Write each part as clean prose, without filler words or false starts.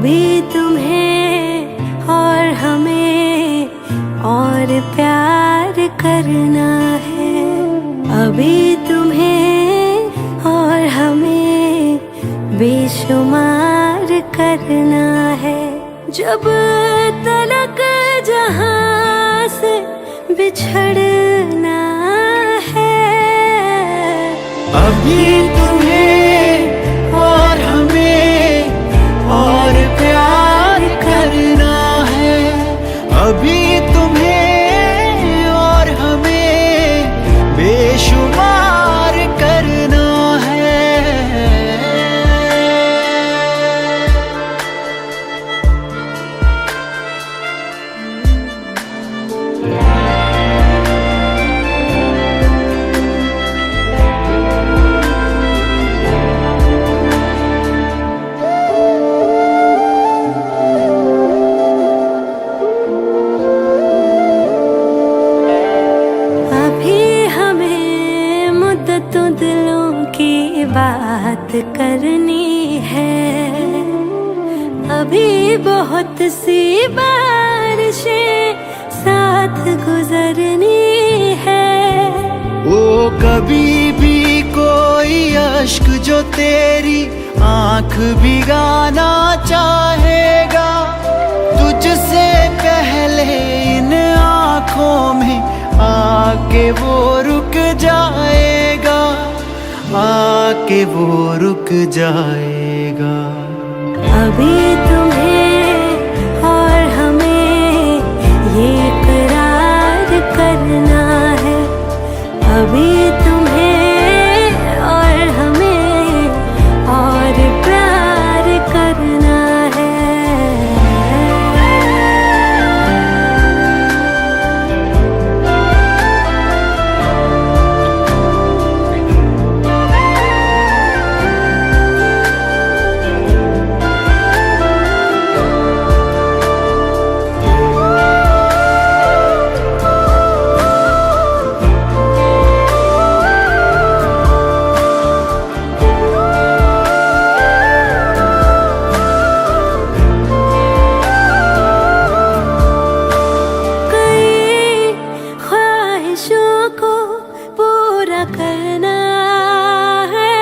अभी तुम्हें और हमें और प्यार करना है। अभी तुम्हें और हमें बेशुमार करना है। जब तलक जहां से बिछड़ना है। अभी तुम्हें और हमें और प्यार करना है। अभी तुम्हें और हमें बेशुमार करना है। बात करनी है। अभी बहुत सी बारिशें साथ गुजरनी है। वो कभी भी कोई अश्क जो तेरी आंख भिगाना चाहेगा, तुझसे पहले इन आंखों में आके वो रुक जाएगा, आके वो रुक जाएगा। अभी तुम्हें और हमें ये इकरार करना है। अभी तुम्हें और हमें और प्यार करना है। को पूरा करना है।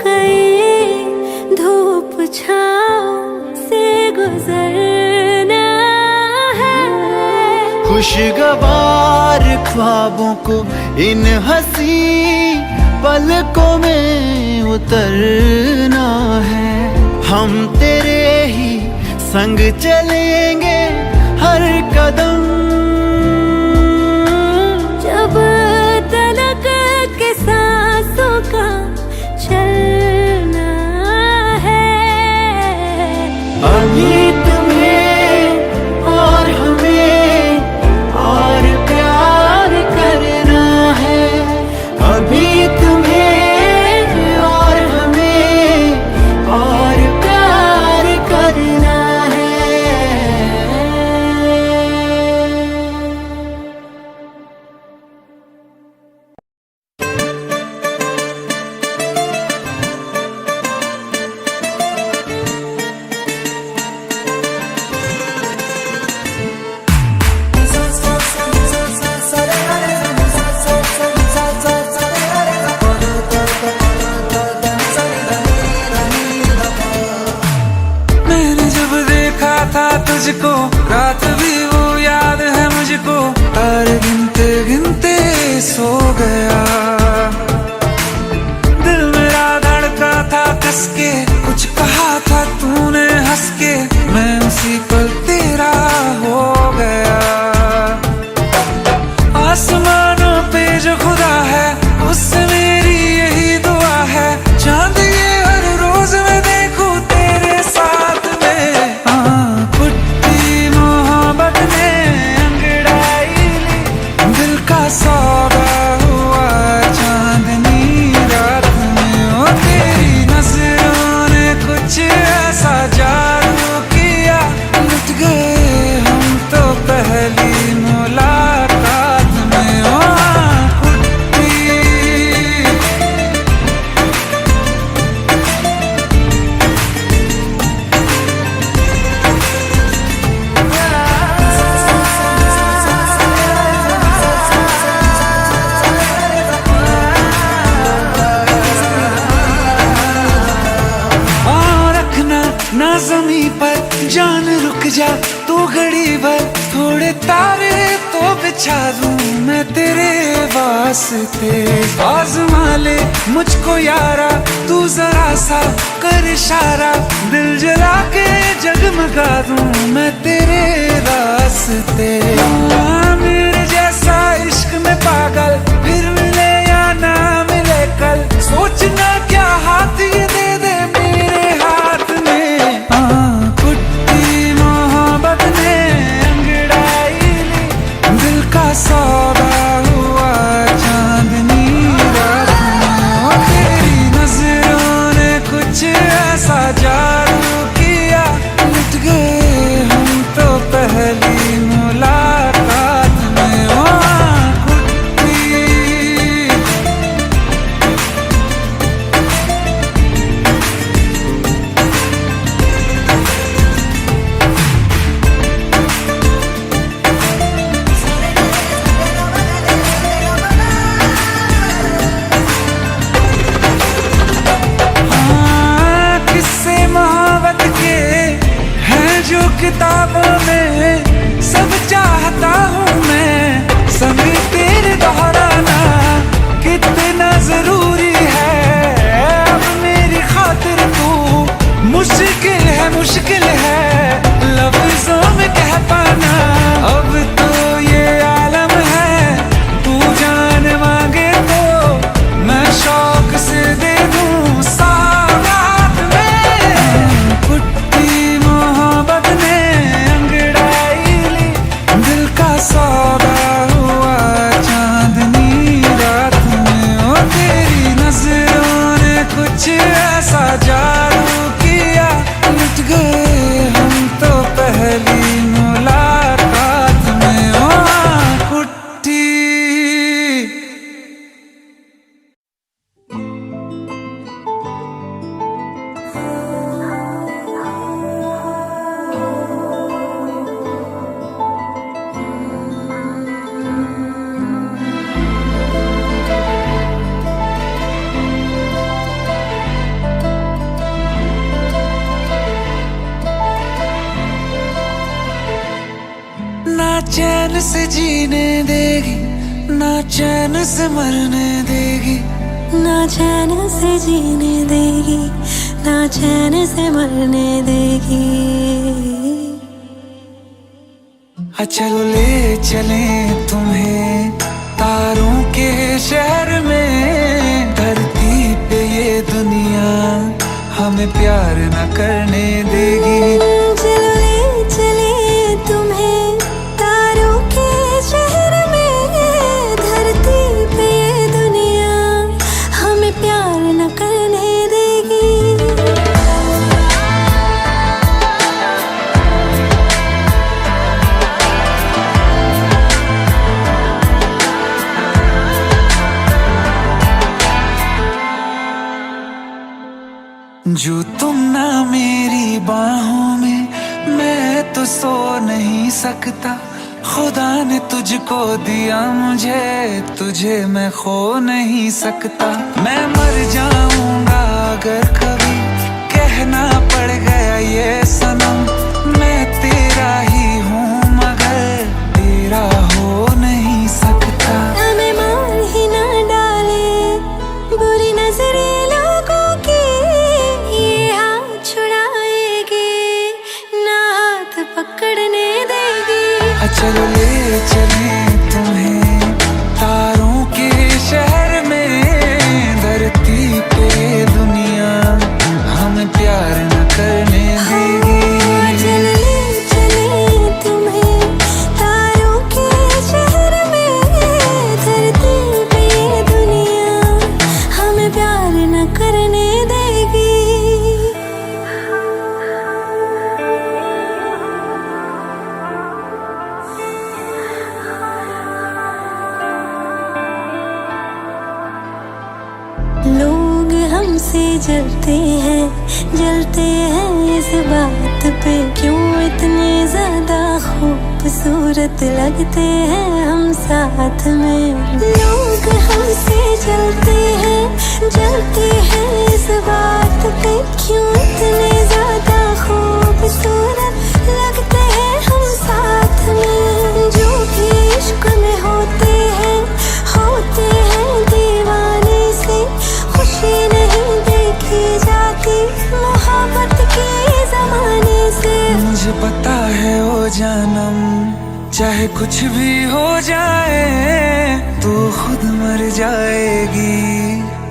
कई धूप छाँव से गुजरना है। खुशगवार ख्वाबों को इन हंसी पलकों में उतरना है। हम तेरे ही संग चलेंगे हर कदम। जब तलक के सांसों का चलना है। अभी तुम्हें और हमें और प्यार करना है। अभी तुम्हें और हमें और प्यार करना है। तुझको रात भी वो याद है मुझको, तारे गिनते गिनते सो गया। दिल मेरा धड़का था कस के, कुछ कहा था तूने हंस के, मैं उसी पल तेरा हो गया। आसमानों पे जो खुदा है उससे मेरी यही दुआ है, चांद ये हर रोज मैं देखूं तेरे साथ में। सौदा हुआ चांदनी रात में, ओ तेरी नजरों जान रुक जा तू घड़ी भर, थोड़े तारे तो बिछा दूं मैं तेरे वास्ते। आज़मा ले मुझको यारा, तू जरा सा कर इशारा, दिल जला के जगमगा दूं मैं तेरे रास्ते। मेरे जैसा इश्क में पागल फिर मिले या ना मिले कल, सोचना क्या हाथ ये दे दे मेरे हाथ में। कुट्टी मोहब्बत ने अंगड़ाई ली, दिल का सौदा हुआ चांदनी रात में। तेरी नजरों ने कुछ ऐसा जादू किया, लुट गए हम तो पहली मुलाकात में। किताबों में सब चाहता हूँ मैं, सभी तेरे दोहराना कितना जरूरी है। अब मेरी खातिर तू मुश्किल है लफ्जों में कह पाना। अब तो ये आलम है, तू जान मांगे तो मैं शौक से दे दूँ सौगात में। कुट्टी मोहब्बत ने सौदा हुआ चांदनी रात में। ओ तेरी नजरों ने कुछ ऐसा जादू किया, लुट गए हम तो पहली मुलाकात में। ओ कुट्टी ना चैन से जीने देगी, ना चैन से मरने देगी, ना चैन से जीने देगी, ना चैन से मरने देगी। चलो ले चले तुम्हें तारों के शहर में, धरती पे ये दुनिया हमें प्यार न करने देगी। चलो ले चले तुम्हें तारों के शहर में, धरती पे ये दुनिया हमें प्यार न करने देगी। जो तुम ना मेरी बाहों में, मैं तो सो नहीं सकता। खुदा ने तुझको दिया मुझे, तुझे मैं खो नहीं सकता। मैं मर जाऊंगा अगर कभी कहना पड़ गया ये सनम, मैं तेरा ही हूँ मगर तेरा हो नहीं सकता। हमें मार ही ना डाले बुरी नजरे लोगों की, ये हाथ छुड़ाएगी ना हाथ पकड़ने देगी। चलो ले चले तुम्हें तारों के शहर में, धरती पे दुनिया हमें प्यार न करने देगी। चलो ले चले तुम्हें तारों के शहर में, धरती पे दुनिया हमें प्यार न करने देगी। लोग हमसे जलते हैं इस बात पे, क्यों इतने ज्यादा खूबसूरत लगते हैं हम साथ में। लोग हमसे जलते हैं इस बात पे, क्यों इतने ज्यादा खूबसूरत मोहब्बत के जमाने से। मुझे पता है ओ जानम, चाहे कुछ भी हो जाए तो खुद मर जाएगी,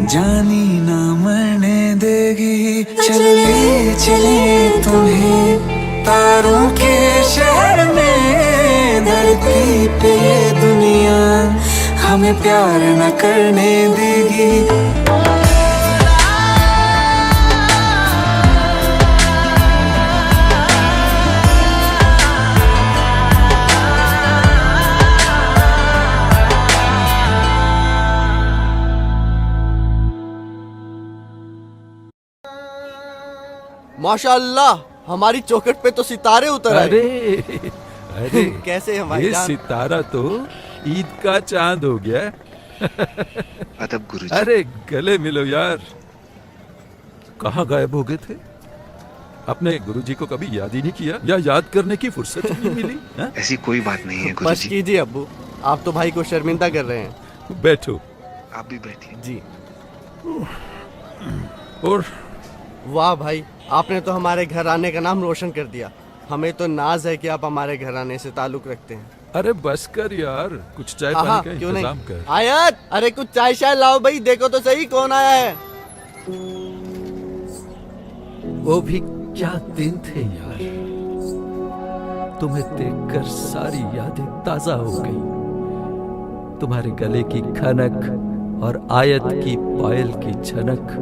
जानी ना मरने देगी। चले चले तुम्हें तारों के शहर में, धरती पे ये दुनिया हमें प्यार न करने देगी। माशाअल्लाह, हमारी चौखट पे तो सितारे उतर आए। अरे अरे कैसे हमारे ये जान? सितारा तो ईद का चांद हो गया। अदब गुरुजी। अरे गले मिलो यार, कहाँ गायब हो गए थे? अपने गुरुजी को कभी याद ही नहीं किया, या याद करने की फुर्सत ही नहीं मिली? हाँ? ऐसी कोई बात नहीं है बस गुरुजी। कीजिए अब्बू, आप तो भाई को शर्मिंदा कर रहे हैं। बैठो। आप भी बैठिए। जी। और वाह भाई, आपने तो हमारे घर आने का नाम रोशन कर दिया। हमें तो नाज है कि आप हमारे घर आने से ताल्लुक रखते हैं। अरे बस कर यार, कुछ चाय हाँ, पानी का क्यों इंतजाम नहीं? कर। आयत, अरे कुछ चाय शाय लाओ भाई, देखो तो सही कौन आया है। वो भी क्या दिन थे यार, तुम्हें देखकर सारी यादें ताजा हो गई। तुम्हारे गले की खनक और आयत की पायल की झनक,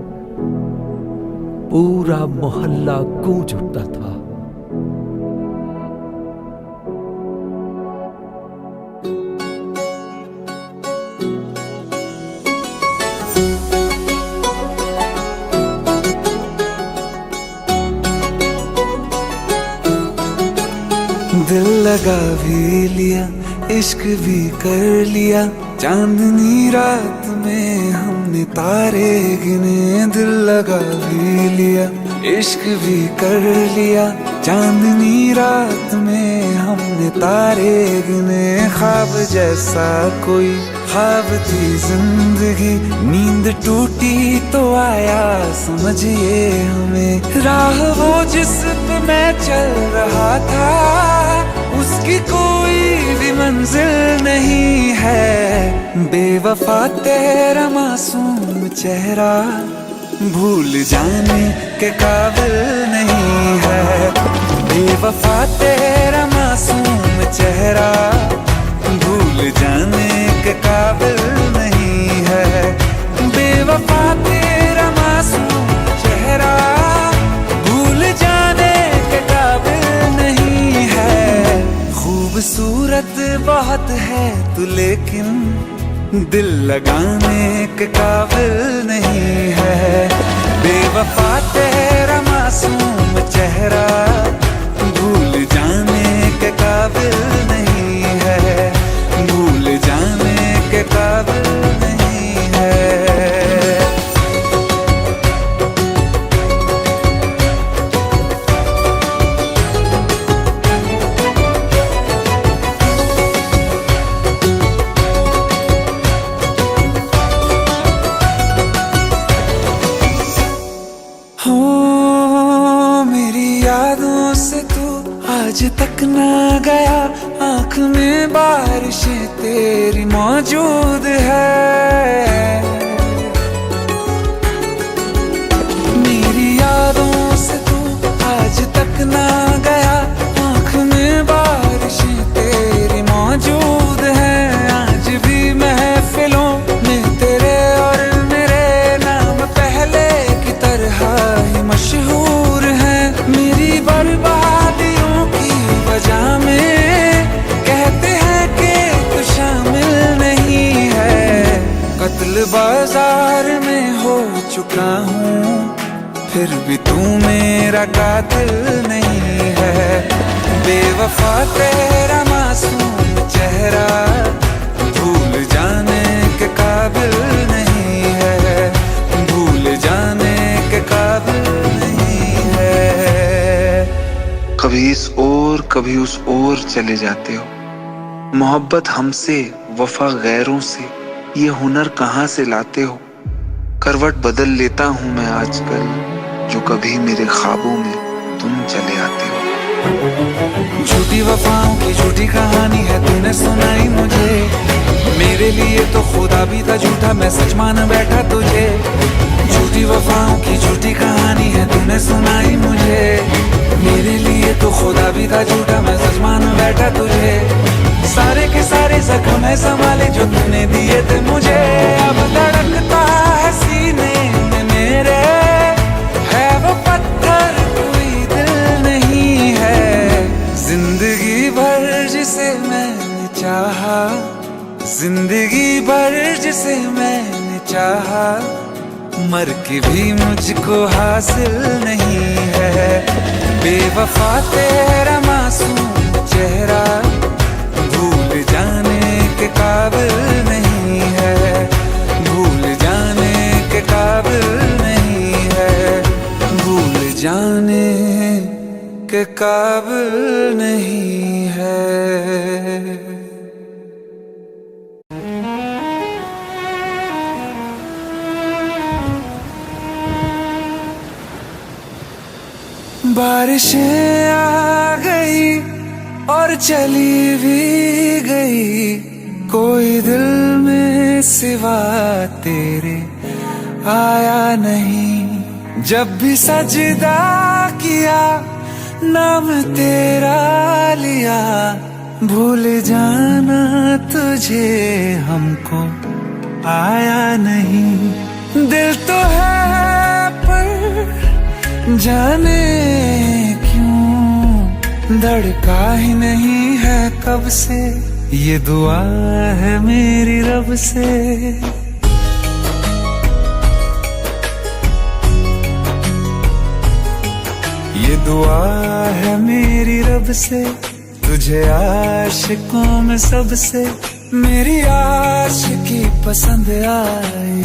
पूरा मोहल्ला गूंज उठता था। दिल लगा भी लिया, इश्क भी कर लिया, चांदनी रात में हमने तारे गिने। दिल लगा भी लिया, इश्क भी कर लिया, चांदनी रात में हमने तारे गिने। ख्वाब जैसा कोई ख्वाब थी जिंदगी, नींद टूटी तो आया समझिए हमें। राह वो जिस पे मैं चल रहा था, उसकी कोई भी मंजिल नहीं है। बेवफा तेरा मासूम चेहरा भूल जाने के काबिल नहीं है। बेवफा तेरा मासूम चेहरा भूल जाने के काबिल नहीं है। बेवफा तेरा मासूम चेहरा भूल जाने के काबिल नहीं है। खूबसूरत बहुत है तू, लेकिन दिल लगाने के काबिल नहीं है। बेवफा तेरा मासूम चेहरा भूल जाने के काबिल नहीं है। भूल जाने के काबिल नहीं है। आज तक ना गया, आँख में बारिशें तेरी मौजूद है। मेरी यादों से तू आज तक ना गया, आँख में बारिशें तेरी मौजूद है। आज भी महफिलों में तेरे और मेरे नाम पहले की तरह ही मशहूर है। मेरी बर्बादियों की वजह में कहते हैं कि तू शामिल नहीं है। कत्ल बाजार में हो चुका हूँ, फिर भी तू मेरा कातिल नहीं है। बेवफा तेरा मासूम चेहरा भूल जाने के काबिल नहीं है। भूल जाने के काबिल नहीं है। कभी इस ओर कभी उस ओर चले जाते हो। मोहब्बत हमसे, वफा गैरों से, ये हुनर कहाँ से लाते हो। करवट बदल लेता हूँ मैं आजकल, जो कभी मेरे ख्वाबों में तुम चले आते हो। झूठी वफाओं की झूठी कहानी है तूने सुनाई मुझे, मेरे लिए तो खुदा भी था झूठा, मैं सच मान बैठा तुझे। झूठी वफाओं की झूठी कहानी है तूने सुनाई मुझे, मेरे लिए तो खुदा भी था झूठा, मैं सच मान बैठा तुझे। सारे के सारे जख्म है संभाले जो तूने दिए थे मुझे, अब धड़कता है सीने में मेरे, है वो पत्थर कोई दिल नहीं है। जिंदगी भर जिसे मैंने चाहा, जिंदगी भर जिसे मैंने चाहा, मर के भी मुझको हासिल नहीं है। बेवफा तेरा मासूम चेहरा भूल जाने के काबिल नहीं है, भूल जाने के काबिल नहीं है, भूल जाने के काबिल नहीं है। बारिशें आ गई और चली भी गई, कोई दिल में सिवा तेरे आया नहीं। जब भी सजदा किया नाम तेरा लिया, भूल जाना तुझे हमको आया नहीं। दिल तो है पर जाने क्यों धड़का ही नहीं है कब से, ये दुआ है मेरी रब से। ये दुआ है मेरी रब से, तुझे आशिकों में सबसे मेरी आशिकी पसंद आए,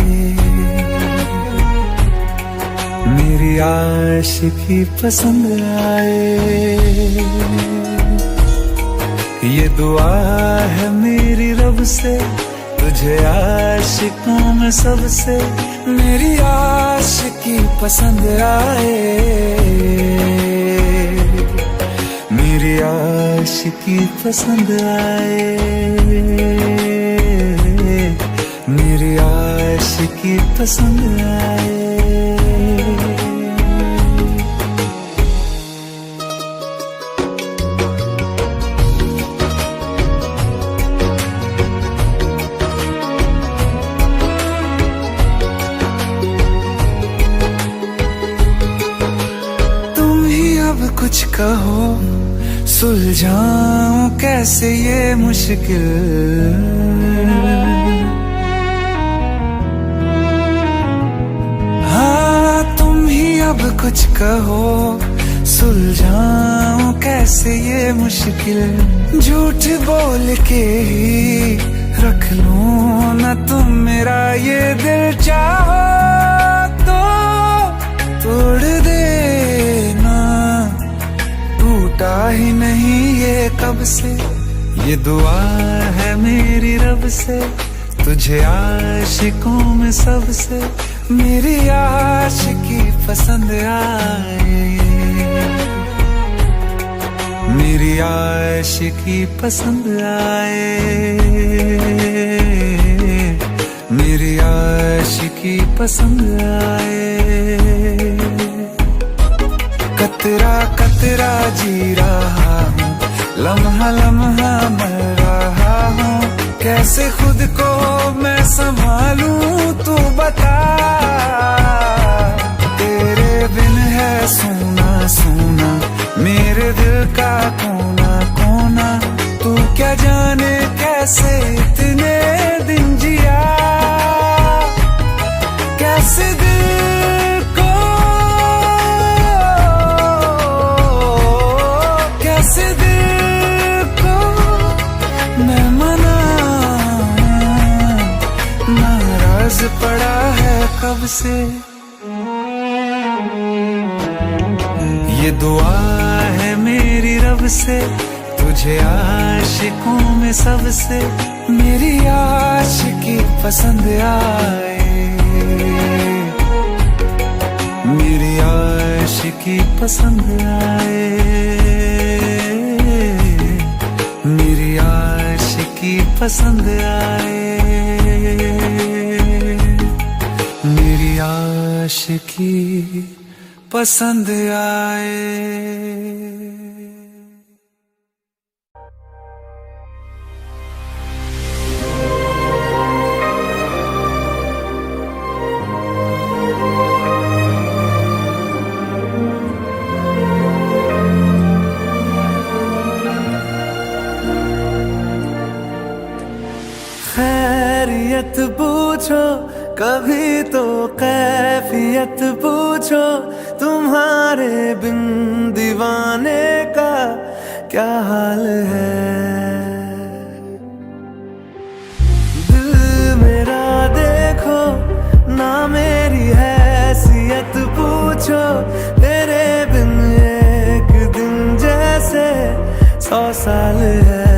मेरी आशिकी पसंद आए। ये दुआ है मेरी रब से, तुझे आशिकों में सबसे मेरी आशिकी पसंद आए, मेरी आशिकी पसंद आए, मेरी आशिकी पसंद आए। कुछ कहो सुलझाऊं कैसे ये मुश्किल, हाँ तुम ही अब कुछ कहो सुलझाऊं कैसे ये मुश्किल। झूठ बोल के ही रख लूं ना तुम मेरा ये दिल, चाहो तो तोड़ देना, टूटा ही नहीं ये कब से। ये दुआ है मेरी रब से, तुझे आशिकों में सबसे मेरी आशिकी पसंद आए, मेरी आशिकी पसंद आए, मेरी आशिकी पसंद आए। कतरा कतरा जी रहा हूँ, लम्हा लम्हा मर रहा हूँ, कैसे खुद को मैं संभालूं तू बता। तेरे बिन है सूना सूना मेरे दिल का कोना कोना, तू क्या जाने कैसे इतने दिन जिया, कैसे दिल को कैसे दिल को मैं मनाऊं, नाराज पड़ा है कब से। ये दुआ है मेरी रब से, तुझे आशिकों में सबसे मेरी आशिकी पसंद आए, मेरी आशिकी पसंद आए, मेरी आशिकी पसंद आए, मेरी आशिकी पसंद आए। खैरियत पूछो कभी तो कैफियत पूछो, तुम्हारे बिन दीवाने का क्या हाल है। दिल मेरा देखो ना मेरी हैसियत पूछो, तेरे बिन एक दिन जैसे 100 साल है।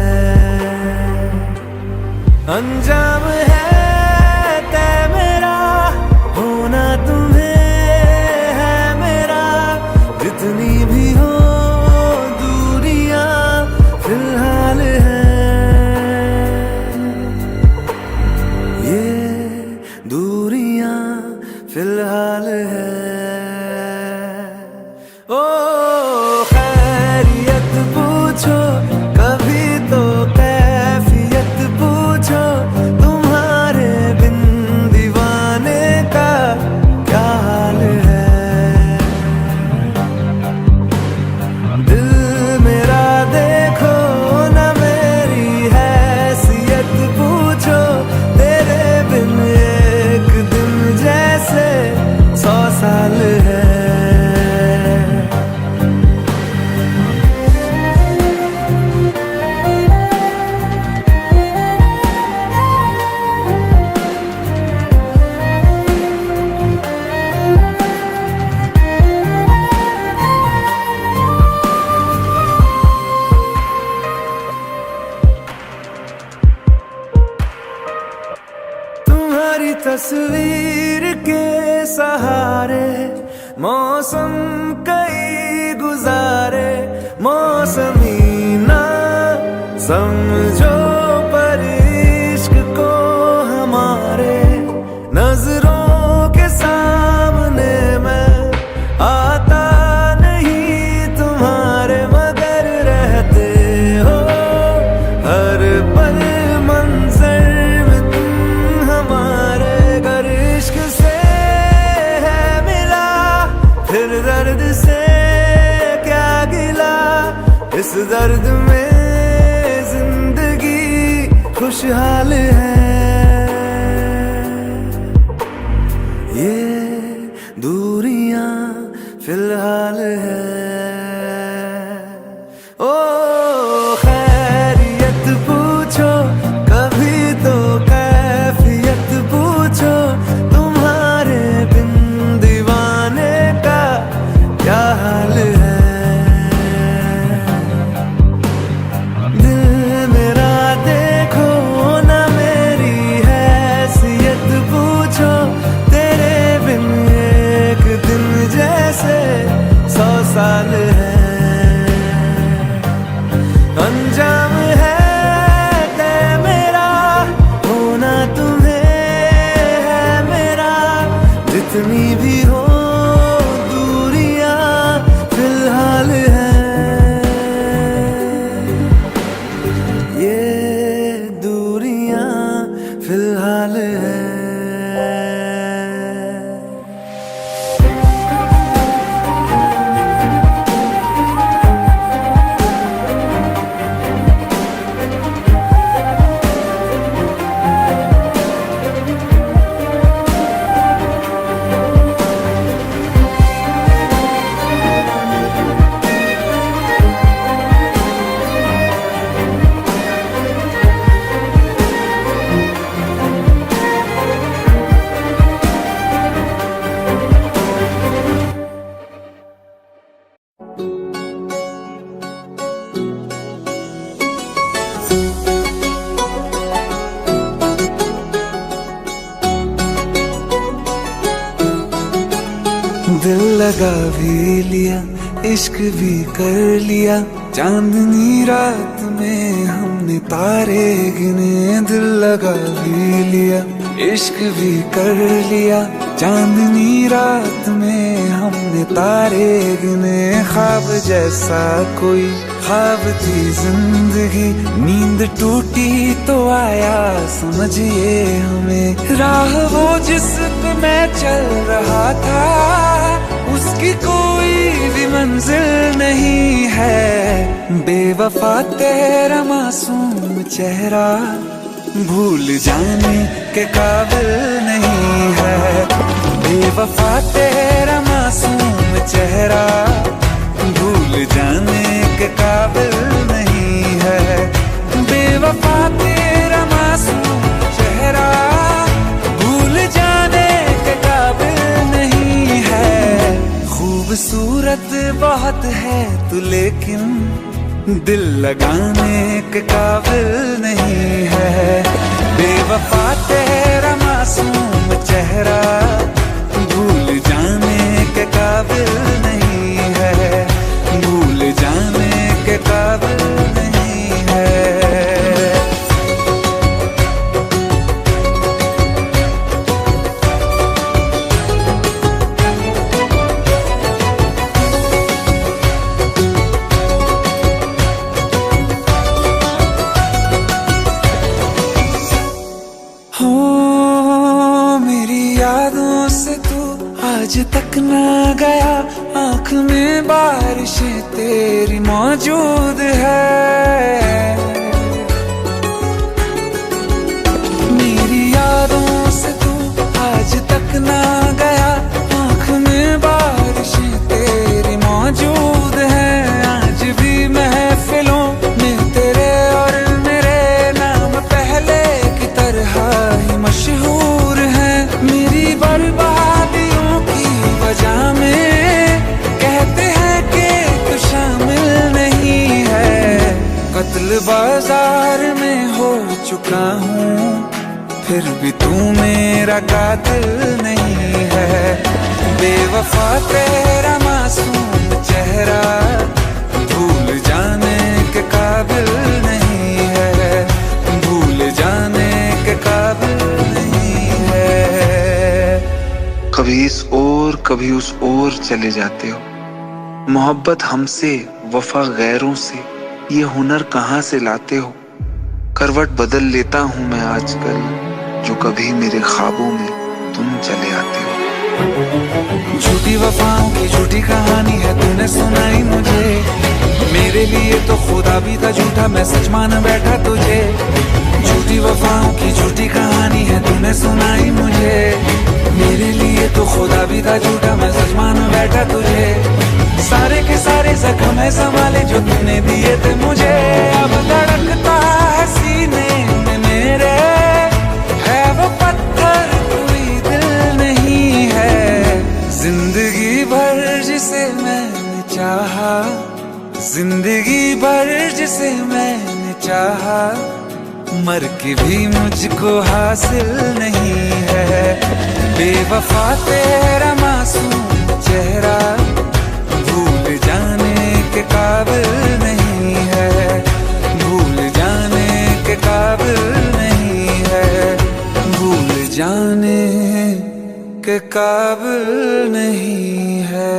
अंजाम है तय मेरा, होना तुम्हें है मेरा, जितनी भी हो दूरियां फिलहाल है। ये दूरियां फिलहाल है। ओ खैरियत पूछो कभी तो कैफियत पूछो, तुम्हारे बिन दीवाने का क्या हाल है। दिल मेरा देखो ना मेरी हैसियत पूछो, तेरे बिन एक दिन जैसे 100 साल है। तुम्हारी तस्वीर के सहारे मौसम कई गुजारे, मौसमी ना समझो पर इश्क को हमारे, नजरों के सामने मैं आता नहीं तुम्हारे, मगर रहते हो हर पल मंजर में तुम हमारे। गर इश्क से है मिला फिर दर्द से क्या गिला, इस दर्द में जिंदगी खुशहाल है। ये दूरियां फिलहाल है। ओ खैरियत पूछो कभी तो कैफियत पूछो, तुम्हारे बिन दीवाने का क्या हाल है। दिल मेरा देखो ना मेरी हैसियत पूछो, तेरे बिन एक दिन जैसे 100 साल दिल लगा भी लिया, इश्क भी कर लिया, चांदनी रात में हमने तारे गिने। दिल लगा भी लिया, इश्क भी कर लिया, चांदनी रात में हमने तारे गिने। ख्वाब जैसा कोई ख्वाब थी जिंदगी, नींद टूटी तो आया समझिए हमें। राह वो जिस पे मैं चल रहा था, उसकी कोई भी मंजिल नहीं है। बेवफा तेरा मासूम चेहरा भूल जाने के काबिल नहीं है। बेवफा तेरा मासूम चेहरा भूल जाने के काबिल नहीं है। बेवफा तेरा मासूम चेहरा भूल जाने के काबिल नहीं है। खूबसूरत बहुत है तू लेकिन दिल लगाने के काबिल नहीं है। बेवफा तेरा मासूम चेहरा भूल जाने के काबिल नहीं है। भूल जाने के काबिल नहीं है। आज तक ना गया, आँख में बारिशें तेरी मौजूद है। मेरी यादों से तू आज तक ना गया, आँख में बारिशें तेरी मौजूद है। आज भी महफिलों में तेरे और मेरे नाम पहले की तरह ही मशहूर है। मेरी बर्बादियों की वजह में कहते हैं कि तू शामिल नहीं है। कत्ल बाजार में हो चुका हूँ, फिर भी तू मेरा कातिल नहीं है। बेवफा तेरा मासूम चेहरा भूल जाने के काबिल नहीं है। भूल जाने के काबिल नहीं है। कभी इस ओर कभी उस ओर चले जाते हो। मोहब्बत हमसे वफा गैरों से, ये हुनर कहाँ से लाते हो। करवट बदल लेता हूँ मैं आजकल, जो कभी मेरे ख्वाबों में तुम चले आते हो। झूठी वफाओं की झूठी कहानी है तूने सुनाई मुझे। मेरे लिए तो खुदा भी था झूठा, मैं सच मान बैठा तुझे। झूठी वफाओं की झूठी कहानी है तूने सुनाई मुझे। मेरे लिए तो खुदा भी था झूठा, मैं सच मान बैठा तुझे। सारे के सारे जख्म है संभाले जो तूने दिए थे मुझे। अब धड़कता है सीने में मेरे, है वो पत्थर कोई दिल नहीं है। जिंदगी भर जिसे मैंने चाहा, जिंदगी भर जिसे मैंने चाहा, मर के भी मुझको हासिल नहीं है। बेवफा तेरा मासूम चेहरा भूल जाने के काबिल नहीं है। भूल जाने के काबिल नहीं है। भूल जाने के काबिल नहीं है।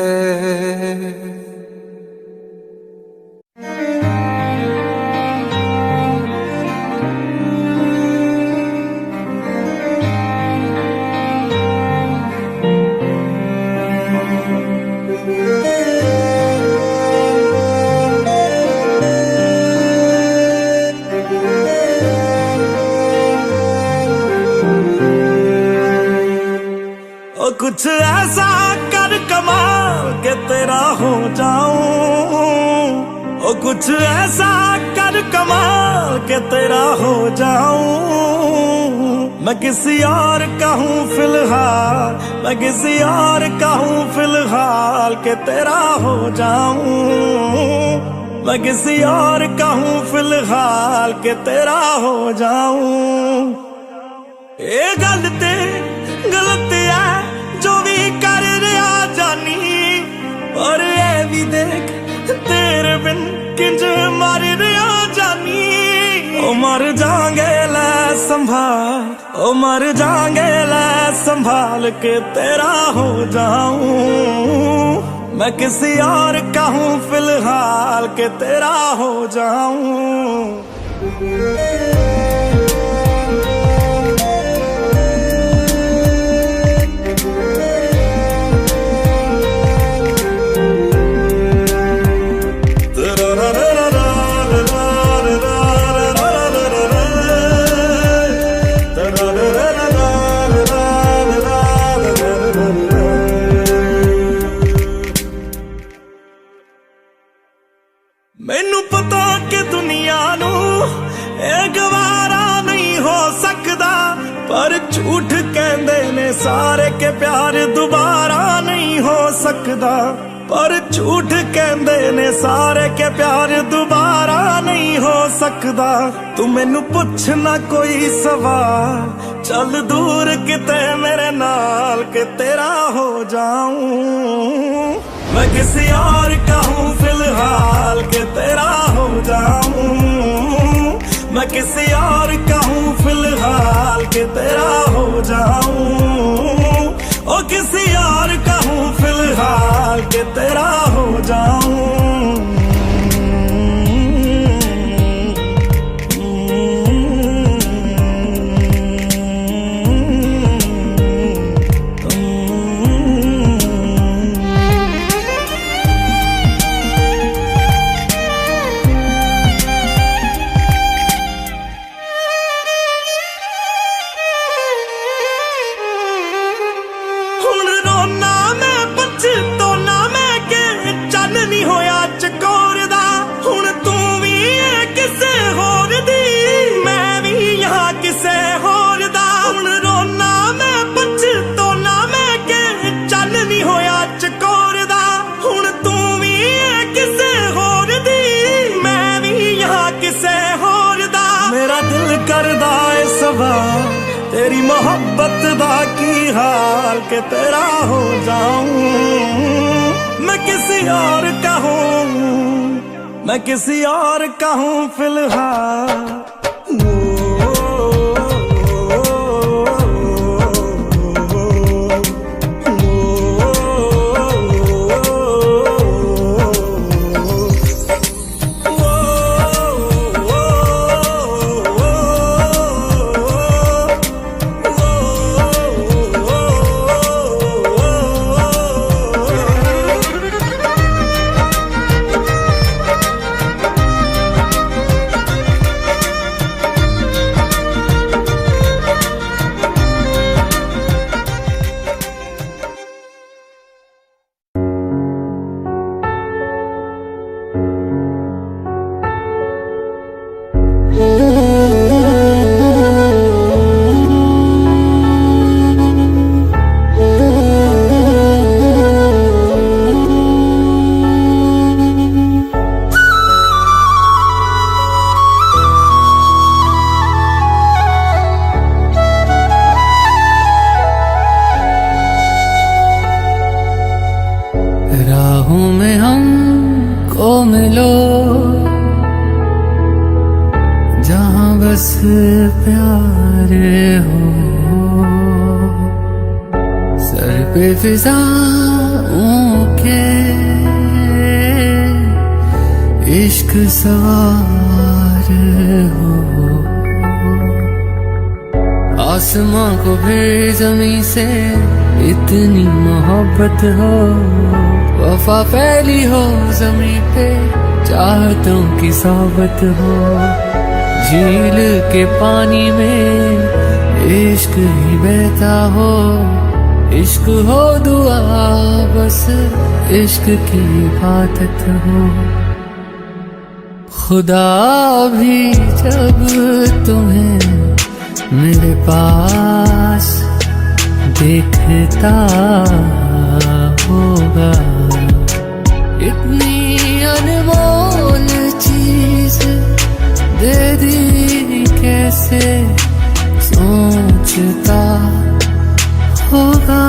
कुछ ऐसा कर कमाल के तेरा हो जाऊं। ओ कुछ ऐसा कर कमाल के तेरा हो जाऊं। मैं किसी और का हूँ फिलहाल, मैं किसी और का हूँ फिलहाल के तेरा हो जाऊं। मैं किसी और का हूँ फिलहाल के तेरा हो जाऊं। ये गलती है जो भी कर रहा आ जानी, और ये भी देख तेरे बिन किंज मर रहा जानी। ओ मर जाएंगे ले संभाल, ओ मर जाएंगे ले संभाल के तेरा हो जाऊं मैं, किसी और का हूं फिलहाल के तेरा हो जाऊं। मैनू पता कि दुनिया नू ये गवारा नहीं हो सकता, पर झूठ कहंदे ने सारे के प्यार दोबारा नहीं हो सकता, पर झूठ कहंदे ने सारे के प्यार दोबारा नहीं हो सकता। तू मैनू पुछ ना कोई सवाल, चल दूर किते मेरे नाल के तेरा हो जाऊं मैं, किसी और का हूं फिलहाल के तेरा हो जाऊं मैं, किसी और का हूं फिलहाल के तेरा हो जाऊं, ओ किसी और का हूं फिलहाल के तेरा हो जाऊं। तेरी मोहब्बत दा की हाल के तेरा हो जाऊं मैं, किसी और का हूं, मैं किसी और का हूं फिलहाल। राहों में हमको मिलो जहां बस प्यार हो, सर पे फिजाओं के इश्क सवार हो, आसमां को फिर जमीन से इतनी मोहब्बत हो, वफा फैली हो जमीन पे चाहतों की सोबत हो, झील के पानी में इश्क ही बहता हो, इश्क हो दुआ बस इश्क की इबादत हो। खुदा भी जब तुम्हें मेरे पास देखता होगा, इतनी अनमोल चीज दे दी कैसे सोचता होगा।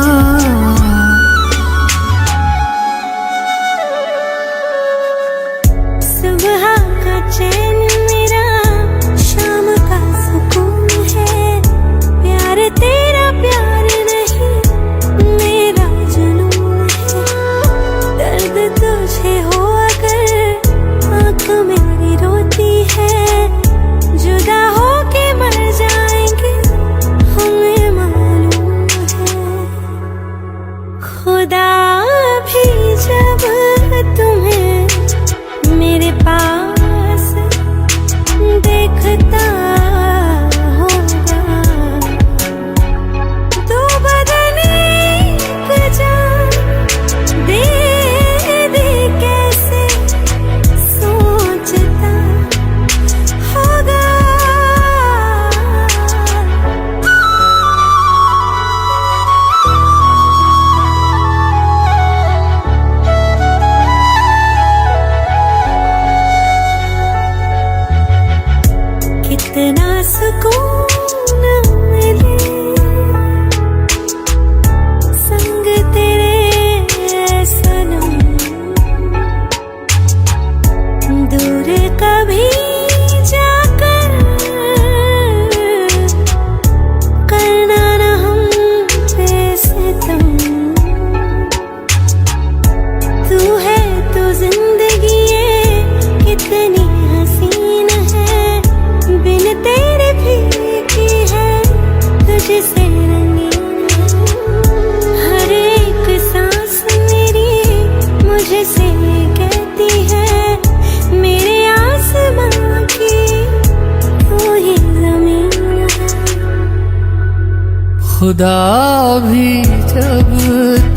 खुदा भी जब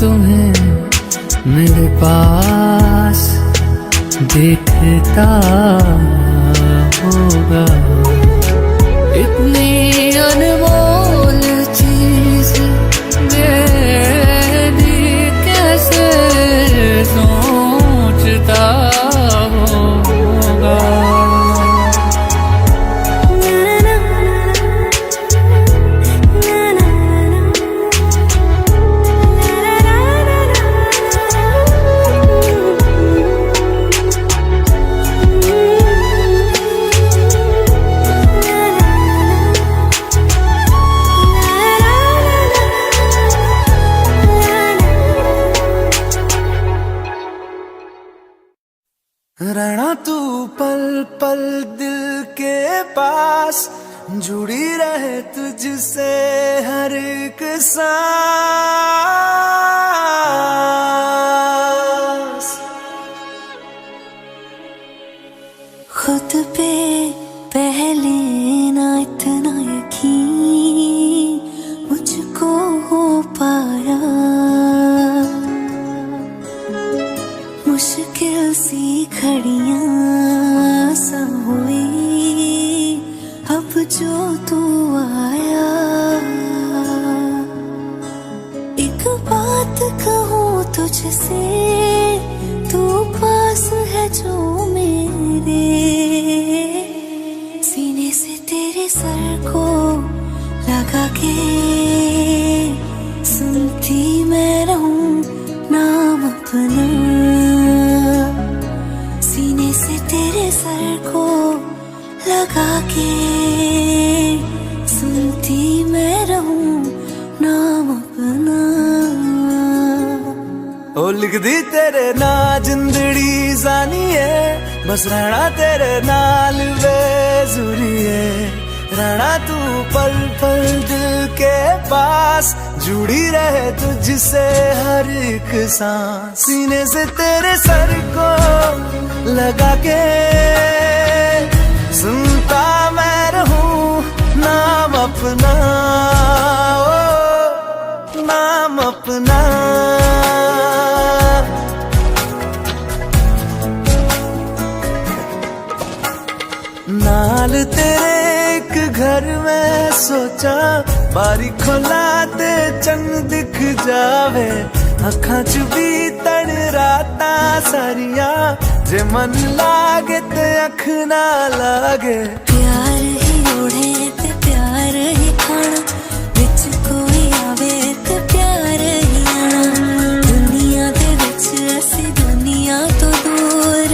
तुम्हें मेरे पास देखता होगा, इतनी अनमोल चीज मैं भी कैसे सोचता होगा। रहना तू पल पल दिल के पास, जुड़ी रहे तुझसे हर एक सांस। खुद पे पहले ना इतना यकीन मुझको हो पाया, मुश्किल सी घड़ियां सा हुई अब जो तू आया। एक बात कहूँ तुझसे, तू पास है जो मेरे, सीने से तेरे सर को लगा के सुनती मैं रहूं नाम अपना, सीने से तेरे सर को लगा के सुनती मैं रहूं नाम अपना। ओ लिख दी तेरे ना जिंदड़ी जानी है, बस रहना तेरे नाल बेजुरी है। रहना तू पल पल दिल के पास, जुड़ी रहे तुझसे हर एक सांस। सीने से तेरे सर को लगा के सुनता मैं रहूं नाम अपना, ओ नाम अपना। नाल तेरे एक घर में सोचा, बारी खोला ते चंद दिख जावे, अखां च भी तन राता सारिया, जे मन लागे ते अख ना लागे। प्यार ही ओढ़े ते प्यार ही खाना, विच कोई आवे ते प्यार ही आना। दुनिया दे विच असी दुनिया तो दूर,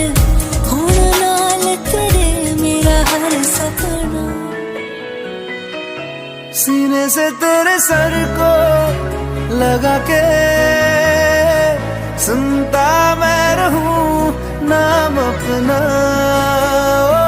होना नाल तेरे मेरा हर सपना। सीने से तेरे सर को लगा के सुनता मैं रहूं नाम अपना, ओ।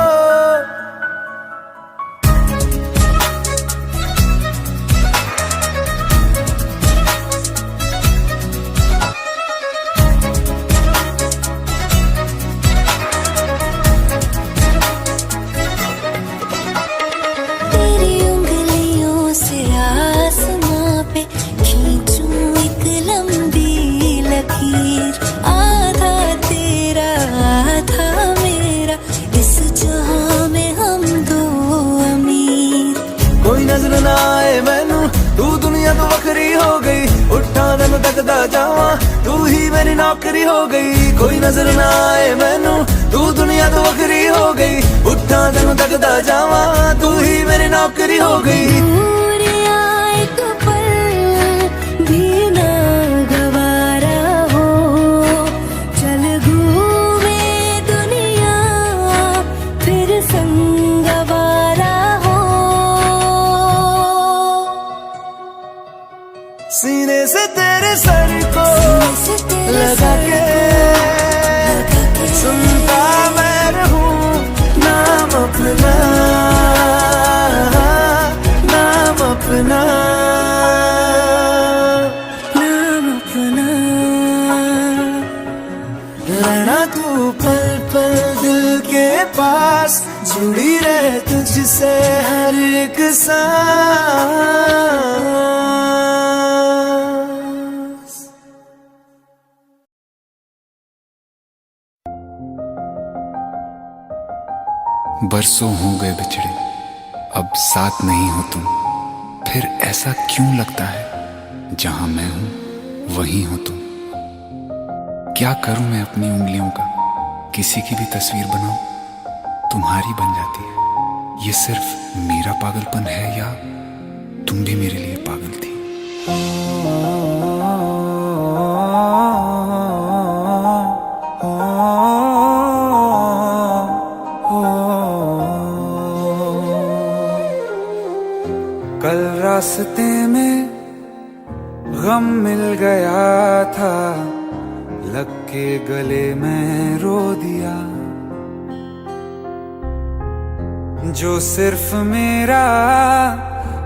तेरी उंगलियों से आसमां पे खींचूं एक लंबी लकीर, आधा तेरा आधा मेरा, इस जहां में हम दो अमीर। कोई नजर ना आए मैनू, तू दुनिया तो वखरी हो गई, उठा दिन तकदा जावा, तू ही मेरी नौकरी हो गई। कोई नजर ना आए मैनू, तू दुनिया तो वखरी हो गई, उठा दिन तकदा जावा, तू ही मेरी नौकरी हो गई। दूर आए तो पल भी ना गवारा हो, चल घूमे दुनिया फिर संग वारा हो। सीने से तेरे सर को लगा के सुनता मैं रहूं नाम अपना, नाम अपना, नाम अपना। रहना तू पल पल दिल के पास, जुड़ी रहे तुझसे हर एक सांस। बरसों हो गए बिछड़े, अब साथ नहीं हो तुम। फिर ऐसा क्यों लगता है जहां मैं हूं वहीं हो तुम। क्या करूं मैं अपनी उंगलियों का, किसी की भी तस्वीर बनाऊं तुम्हारी बन जाती है। ये सिर्फ मेरा पागलपन है या तुम भी मेरे लिए पागल थी। कल रास्ते में गम मिल गया था, लग के गले में रो दिया। जो सिर्फ मेरा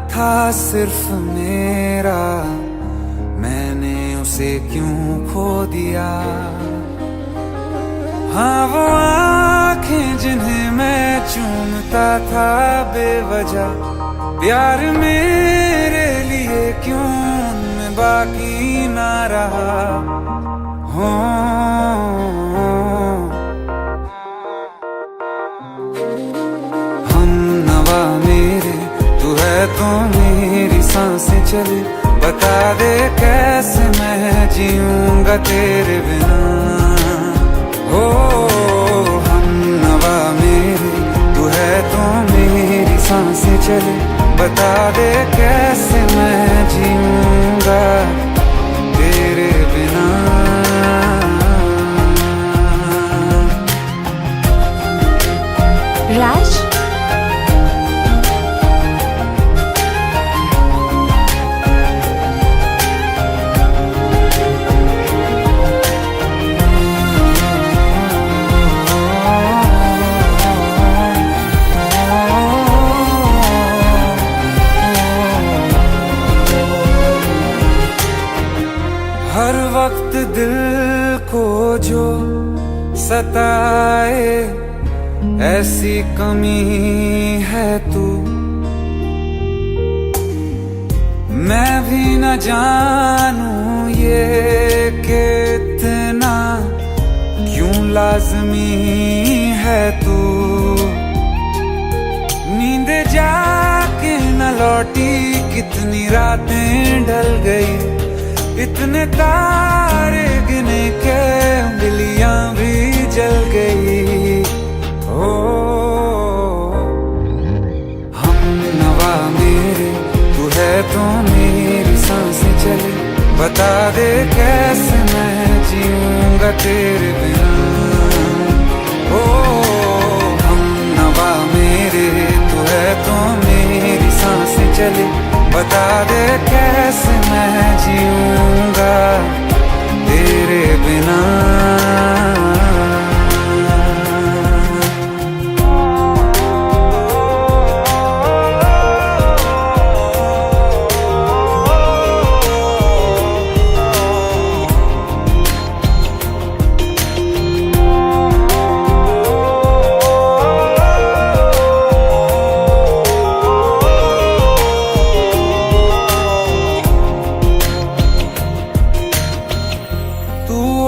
था, सिर्फ मेरा, मैंने उसे क्यों खो दिया। हाँ वो आंखें जिन्हें मैं चूमता था बेवजह, प्यार मेरे लिए क्यों उनमें बाकी ना रहा। हो हम नवा मेरे, तू है तो मेरी सांसें चले। बता दे कैसे मैं जीऊंगा तेरे बिना। हो हम नवा मेरे, तू है तो मेरी सांसें चले। बता दे कैसे मैं जीऊंगा तेरे बिना। राज, हर वक्त दिल को जो सताए, ऐसी कमी है तू। मैं भी न जानूं ये कि इतना क्यों लाज़मी है तू। नींद जाके न लौटी, कितनी रातें ढल गई। इतने तारे गिने के उंगलियां भी जल गई। ओ हम नवा मेरे, तू है तो मेरी सांसें चले। बता दे कैसे मैं जीऊंगा तेरे बिना। ओ हम नवा मेरे, तू है तो मेरी सांसें चले। बता दे कैसे मैं जीऊंगा तेरे बिना।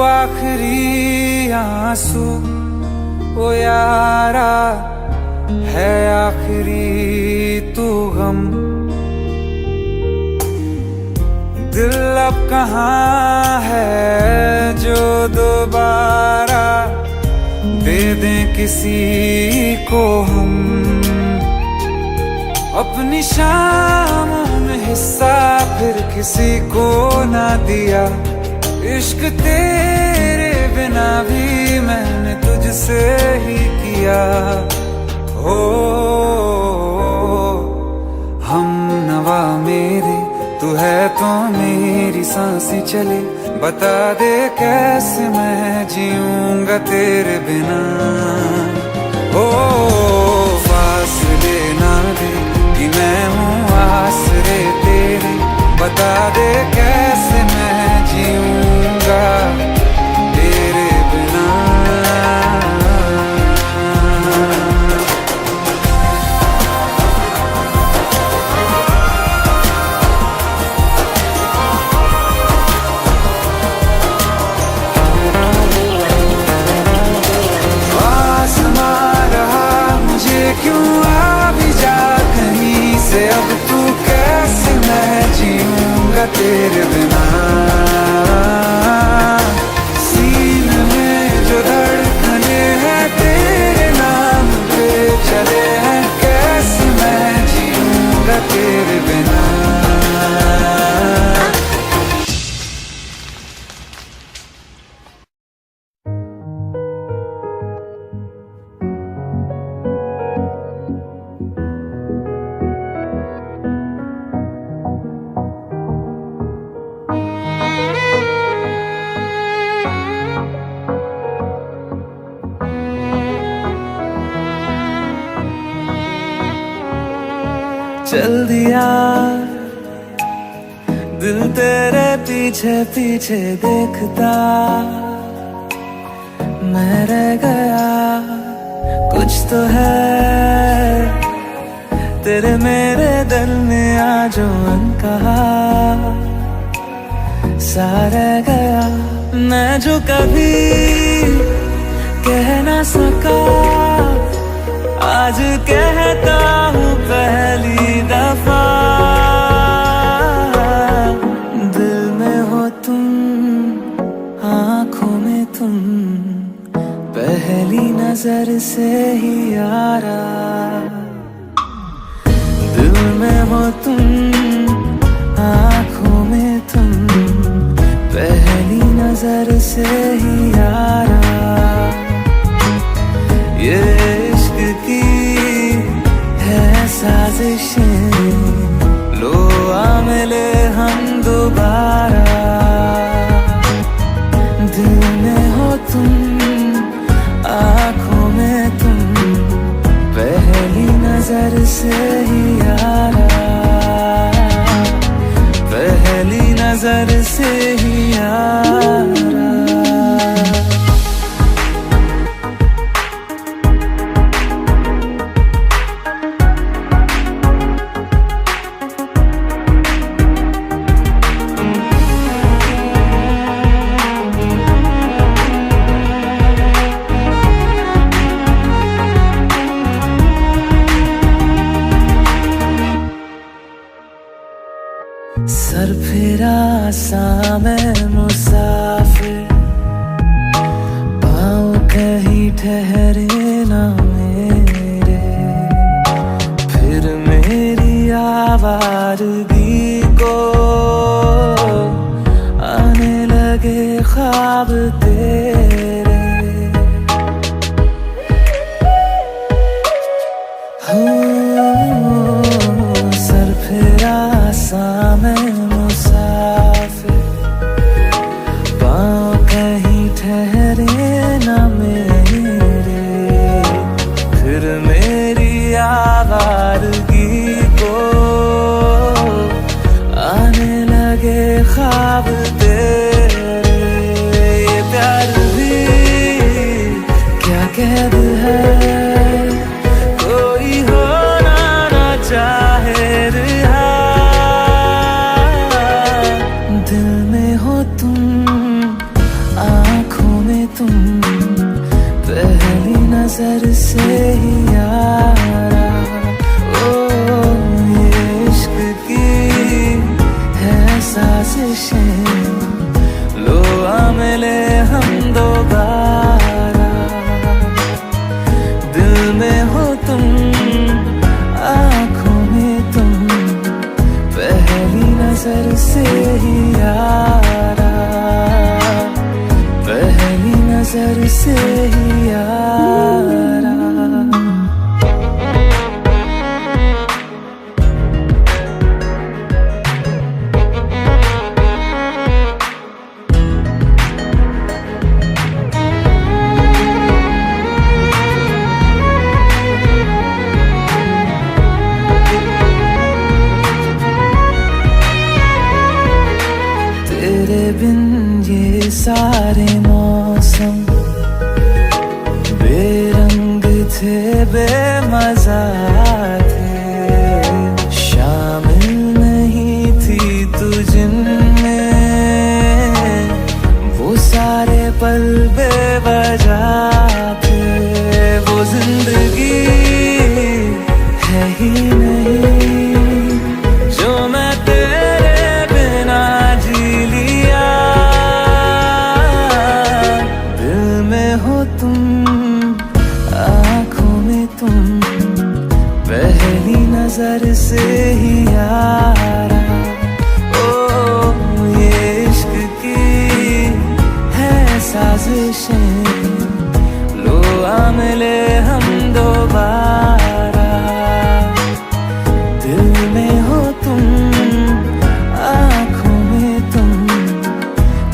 आखिरी आंसू ओ यारा है, आखिरी तू गम। दिल अब कहाँ है जो दोबारा दे दें किसी को हम। अपनी शामों में हिस्सा फिर किसी को ना दिया। इश्क तेरे बिना भी मैंने तुझसे ही किया। हो हम नवा मेरे, तू है तो मेरी सांसें चले। बता दे कैसे मैं जीऊंगा तेरे बिना। ओ फासले ना दे कि मैं हूँ आसरे तेरे। बता दे कैसे मैं जीऊंगा तेरे बिना। आसमान चल दिया, दिल तेरे पीछे पीछे देखता, मैं रह गया। कुछ तो है तेरे मेरे दरमियां जो अनकहा सा रह गया। मैं जो कभी कह ना सका आज कहता हूँ पहली दफा। दिल में हो तुम, आँखों में तुम, पहली नजर से ही यारा। दिल में हो तुम, आँखों में तुम, पहली नजर से ही यारा। ये इश्क की है साजिशें, लो आ मिले हम दोबारा। दिल में हो तुम, आँखों में तुम, पहली नजर से ही यारा। पहली नजर से ही यारा। सर फिरा सा मैं मुसाफिर, पाँव कहीं ठहरे ना मेरे। फिर मेरी आवारगी को आने लगे ख्वाब तेरे। सर फिरा सा मैं मुसाफिर, पाँव कहीं ठहरे ना मेरे। फिर मेरी आवारगी को आने लगे ख्वाब तेरे। ये प्यार भी क्या कैद है, कोई होना ना चाहे रिहा। दिल में हो तुम, आँखों में तुम, पहली नजर से ही यारा। ओ ये इश्क की है साजिशें, लो आ मिले हम दोबारा। दिल में हो तुम, आँखों में तुम, पहली नजर से ही यारा। पहली नजर से ही यारा। तेरे बिन ये सारे मौसम बेरंग थे, बेमजा थे। शामिल नहीं थी तू जिनमें, वो सारे पल बेवजह थे। वो जिंदगी है ही नहीं जो मैं तेरे बिना जी लिया। दिल में हो तुम, आँखों में तुम, पहली नजर से ही यारा। ओ ये इश्क की है साजिशें, लो आ मिले हम दोबारा। दिल में हो तुम, आँखों में तुम,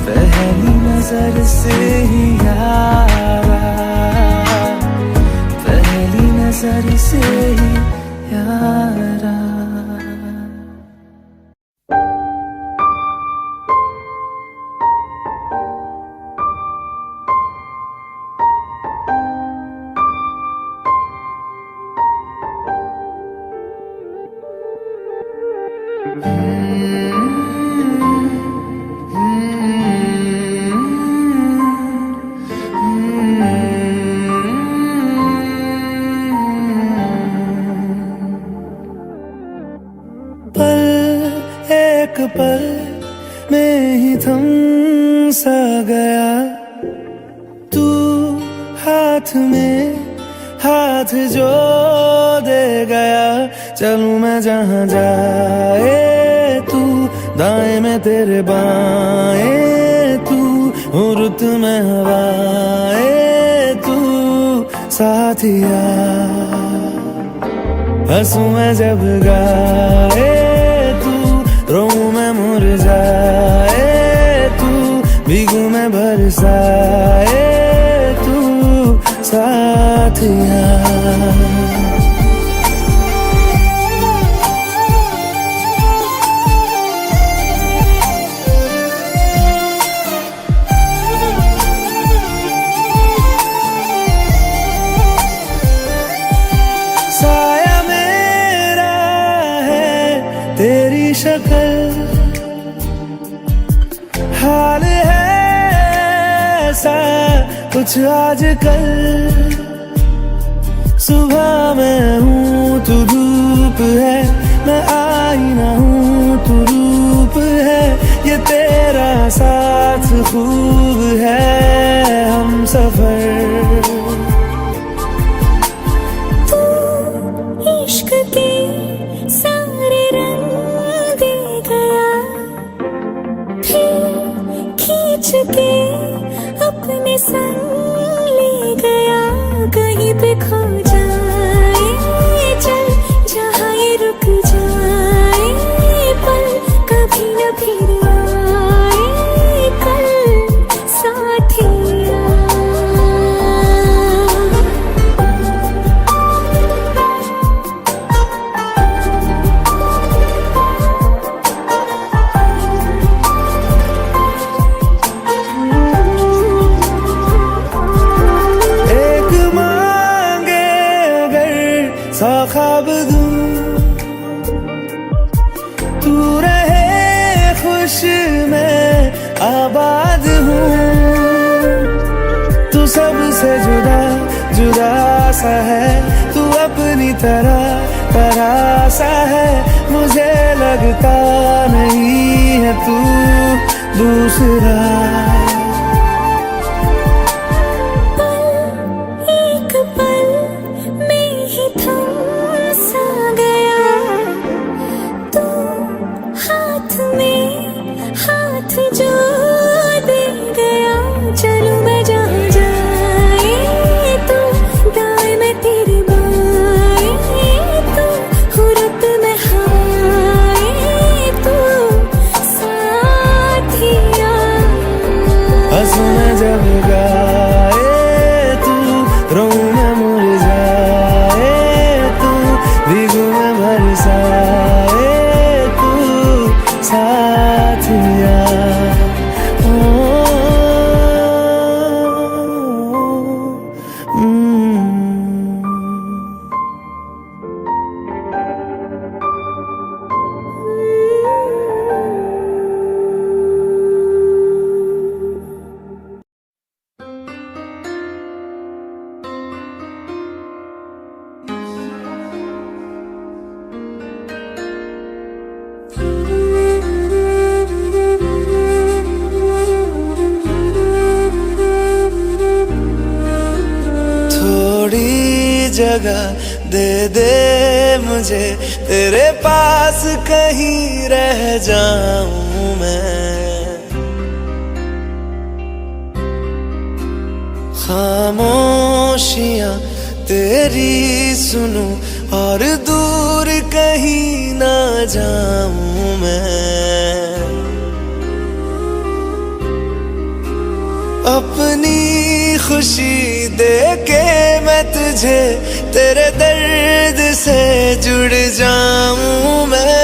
पहली नजर से ही यारा। पहली नजर से ही यारा। थम सा गया, तू हाथ में हाथ जो दे गया, चलूं मैं जहां जाए तू, दाएं में तेरे बाएं तू, रुत में हवाएं तू साथिया, हंसूं मैं जब गाए तू, रोऊं मैं मुरझाए तू, भीगूं मैं बरसाए तू साथिया। साया मेरा है तेरी शक्ल, हाल है ऐसा कुछ आजकल, सुबह मैं हूँ तू धूप है, मैं आईना हूँ तू रूप है, ये तेरा साथ खूब है हम सफर। इश्क के सारे रंग दे गया, फिर खींच के अपने संग ले गया, कहीं पे खो जाए चल जहाँ ये रुक जाए पल, कभी न फिर आए कल साथिया। सा ख्वाब दूं तू रहे खुश मैं आबाद हूँ, तू सबसे जुदा जुदा सा है, तू अपनी तरह सा है, मुझे लगता नहीं है तू दूसरा। जो दे गया, चलूं मैं जहाँ जाए तू, दाएं में तेरे बाएं तू, हुरत में हवाएं तू साथिया, हंसूं मैं जब गाए तू, रोऊं मैं मुरझाए तू, भीगूं मैं बरसाए तू साथिया। जगह दे दे मुझे तेरे पास, कहीं रह जाऊं मैं, खामोशियां तेरी सुनूं और दूर कहीं ना जाऊं मैं, अपनी खुशी दे के मैं तुझे तेरे दर्द से जुड़ जाऊं मैं,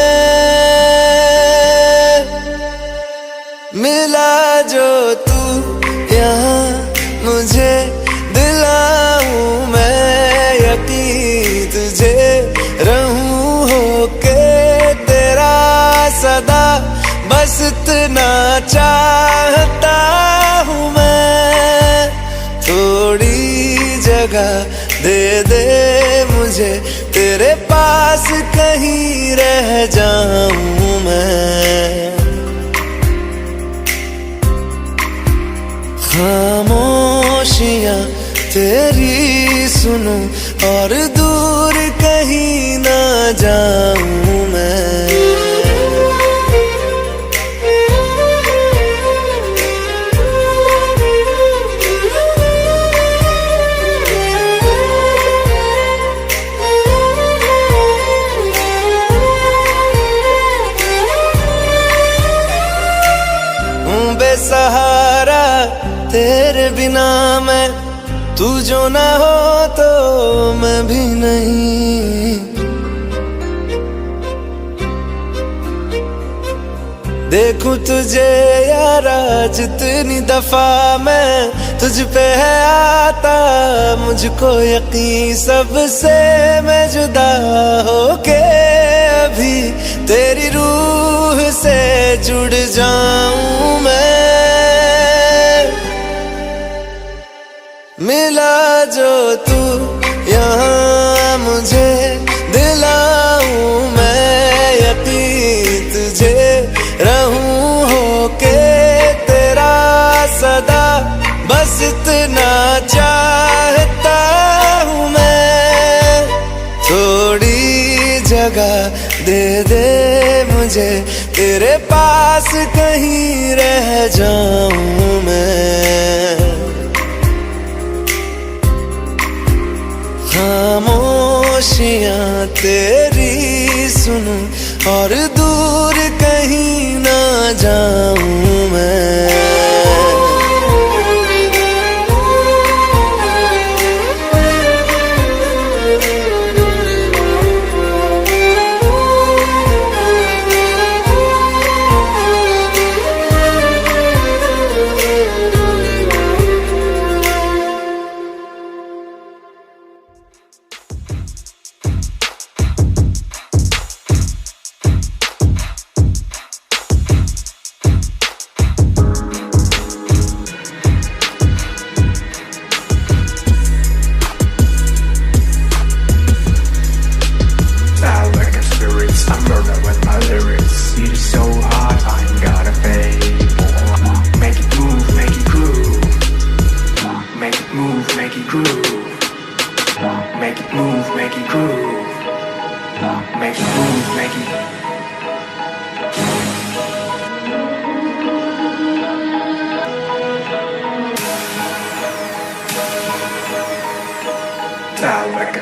मिला जो तू यहाँ मुझे दिलाऊं मैं यकीन तुझे रहूं होके तेरा सदा, बस इतना चाहता हूँ मैं, थोड़ी जगह दे दे मुझे तेरे पास, कहीं रह जाऊं मैं। खामोशियां तेरी सुनूं और दूर कहीं ना जाऊं मैं। बेसहारा तेरे बिना मैं, तू जो ना हो तो मैं भी नहीं। देखूं तुझे यारा जितनी दफा मैं तुझ पे है आता, मुझको यकीन सबसे मैं जुदा होके अभी तेरी रूह से जुड़ जाऊं मैं। मिला जो तू यहाँ मुझे दिलाऊं मैं यकीन तुझे, रहूं होके तेरा सदा, बस इतना चाहता हूँ मैं। थोड़ी जगह दे दे मुझे, तेरे पास कहीं रह जाऊं मैं। खामोशियां तेरी सुनूं और दूर कहीं ना जाऊं मैं।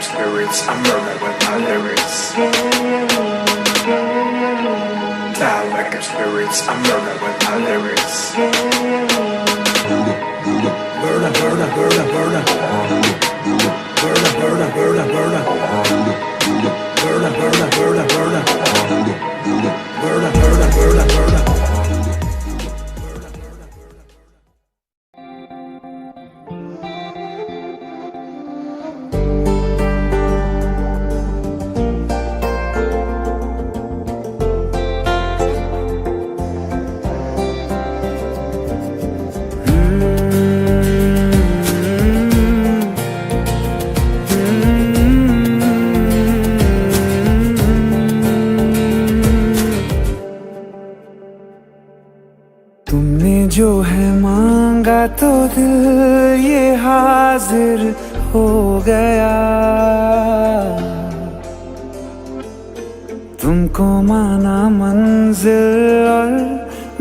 Spirits, I murder with my lyrics. Like spirits, I murder with my lyrics. Burna, burna, burna, burna. Burna, burna, burna, burna. Burna, burna, burna, burna. Burna, burna, burna, burna. जो है मांगा तो दिल ये हाजिर हो गया। तुमको माना मंजिल और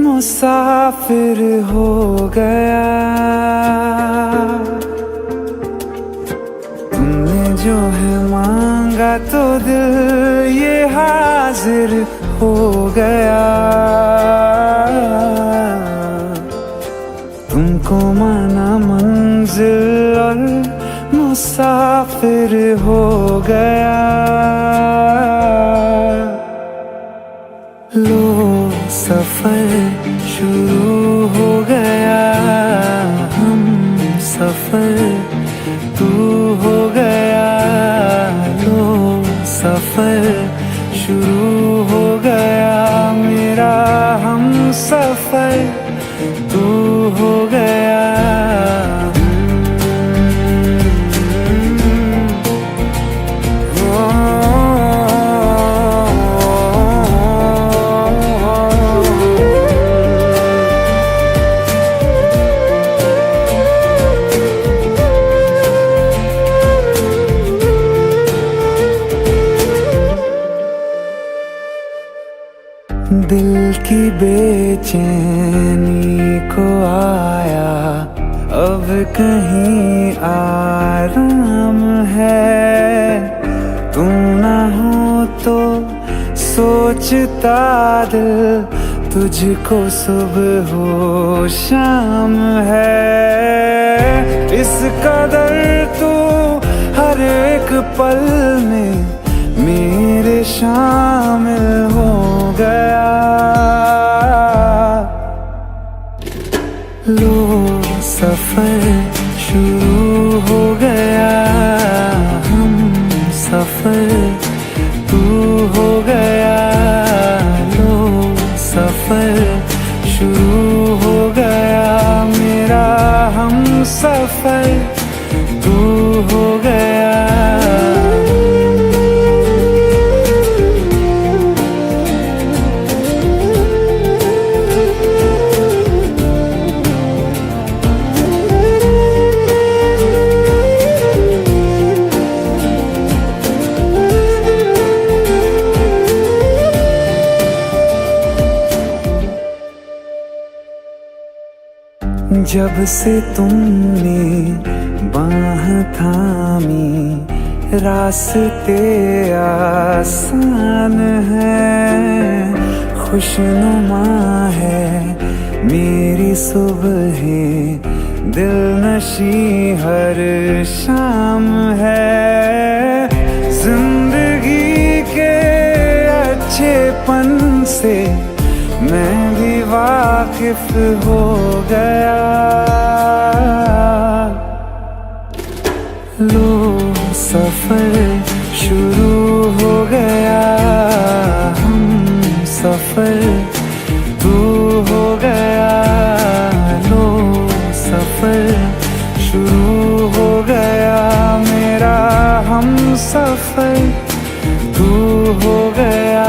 मुसाफिर हो गया। तुमने जो है मांगा तो दिल ये हाजिर हो गया। तुमको माना मंजिल और मुसाफिर हो गया। लो सफर शुरू हो गया, हम सफर तू हो गया। लो सफर शुरू हो गया, मेरा हम सफर तू हो गया। की बेचैनी को आया अब कहीं आराम है। तू ना हो तो सोचता दिल तुझको सुबह हो शाम है। इस कदर तू हर एक पल में मेरे शामिल हो गया। लो सफर शुरू हो गया, हम सफर तू हो गया। लो सफर शुरू हो गया, मेरा हम सफर तू हो गया। जब से तुमने बाह थामी रास्ते आसान है। खुशनुमा है मेरी सुबह, दिल नशी हर शाम है। जिंदगी के अच्छेपन से मैं भी वाकिफ हो गया। लो सफर शुरू हो गया, हम सफर तू हो गया। लो सफर शुरू हो गया, मेरा हम सफर तू हो गया।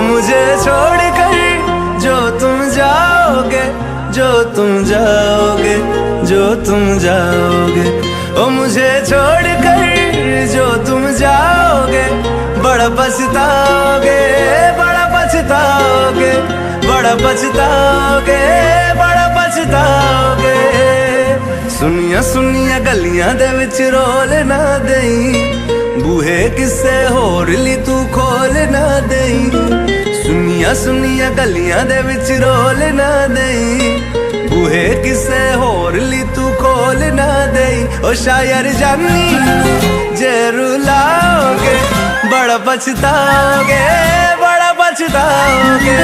मुझे छोड़कर जो तुम जाओगे, जो तुम जाओगे, जो तुम जाओगे। ओ मुझे छोड़कर जो तुम जाओगे, बड़ा पछताओगे, बड़ा पछताओगे, बड़ा पछताओगे, बड़ा पछताओगे। सुनिया सुनिया गलियां दे विच रोल ना देई, बूहे किसे होर ली तू खोल ना देई। सुनिया सुनिया गलियां दे विच रोल ना देई, बूहे किसे होर ली तू खोल ना देई। ओ शायर जानी जे रुलाओगे, बड़ा पछताओगे, बड़ा पछताओगे।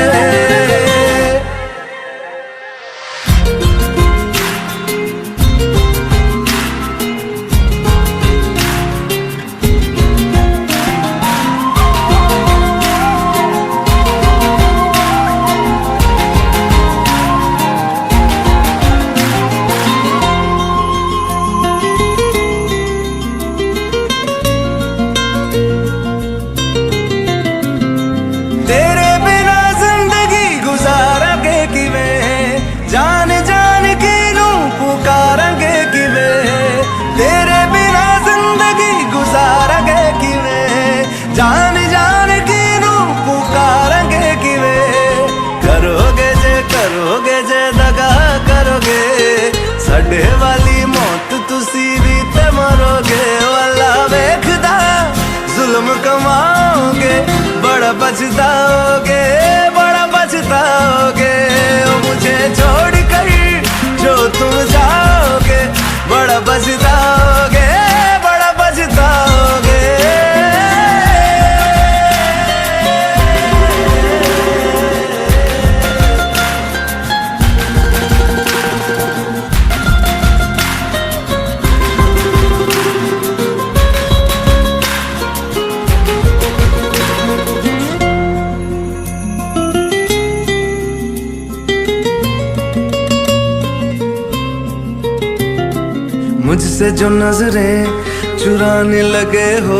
जान जान की नू पुकारेंगे किवें, करोगे जे दगा करोगे, साडे वाली मौत तुसी भी ते मरोगे। वाला वेखदा जुल्म कमाओगे, बड़ा पछताओगे, बड़ा पछताओगे। मुझे छोड़ कर जो तुम जाओगे, बड़ा पछताओगे, बड़ा पछताओगे। मुझसे जो नजरें चुराने लगे हो,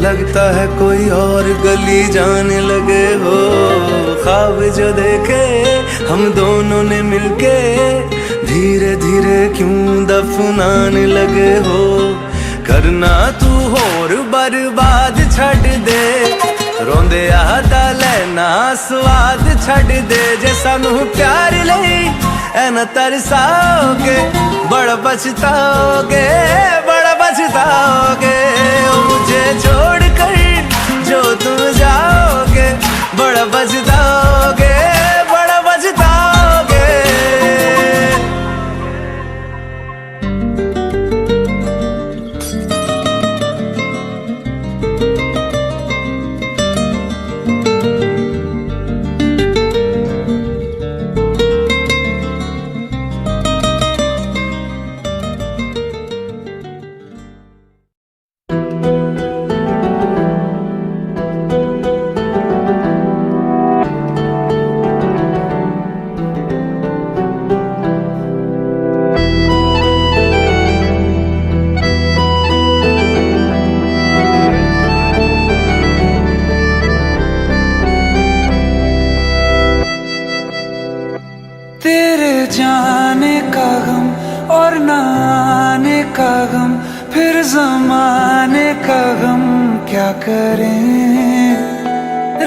लगता है कोई और गली जाने लगे हो। ख्वाब जो देखे हम दोनों ने मिलके, धीरे धीरे क्यों दफनाने लगे हो। करना तू होर बर्बाद छड़ दे, रोंदे आता लेना स्वाद छड़ दे। जे सानू प्यार लई ऐना तरसाओगे, बड़ा पछताओगे, बड़ा पछताओगे। ओ मुझे छोड़ कर जो तुम जाओगे, बड़ा पछताओगे, बड़ा पछताओगे। तेरे जाने का गम और न आने का गम, फिर जमाने का गम क्या करें।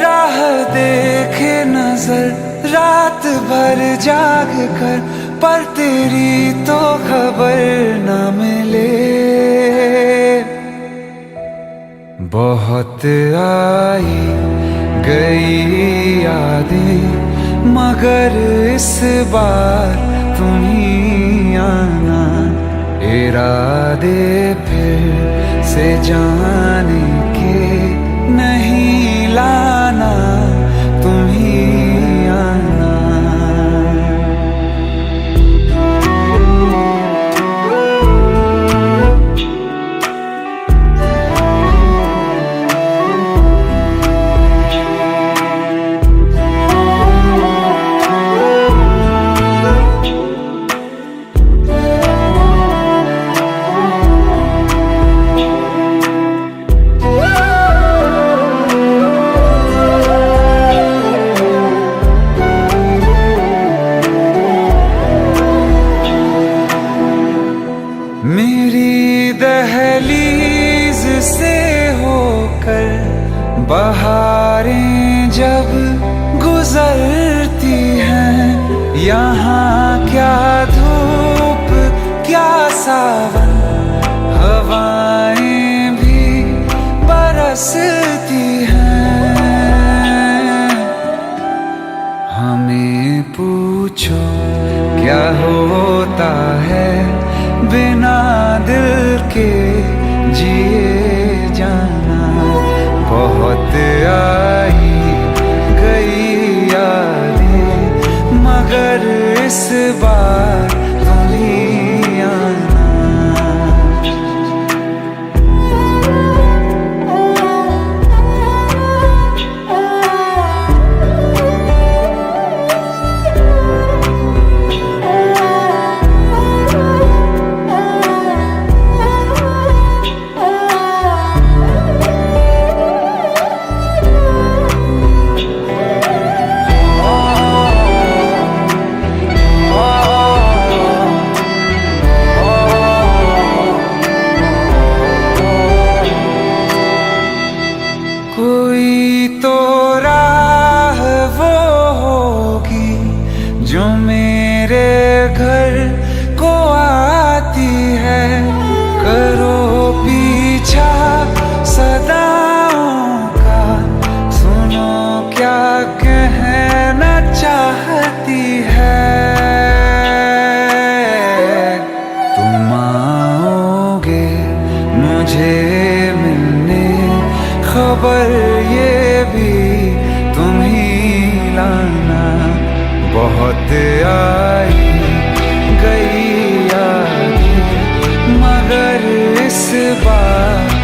राह देखे नजर रात भर जाग कर, पर तेरी तो खबर न मिले। बहुत आई गई यादें, मगर इस बार तुम ही आना। इरादे फिर से जाने के नहीं लाना, तुम ही आना। मेरी दहलीज से होकर बहारें जब गुजरती हैं, यहाँ क्या धूप क्या सावन, हवाएं भी बरसती हैं। हमें पूछो क्या होता है बिना दिल के जिए जाना। बहुत आई गई यादें, मगर इस बार तुम ही आना। कोई तो राह वो होगी जो मेरे घर को आती है। करो पीछा सदाओं का, सुनो क्या कहना चाहती है। तुम आओगे मुझे मिलने, खबर ये भी तुम ही लाना। बहुत आई गई यादें, मगर इस बार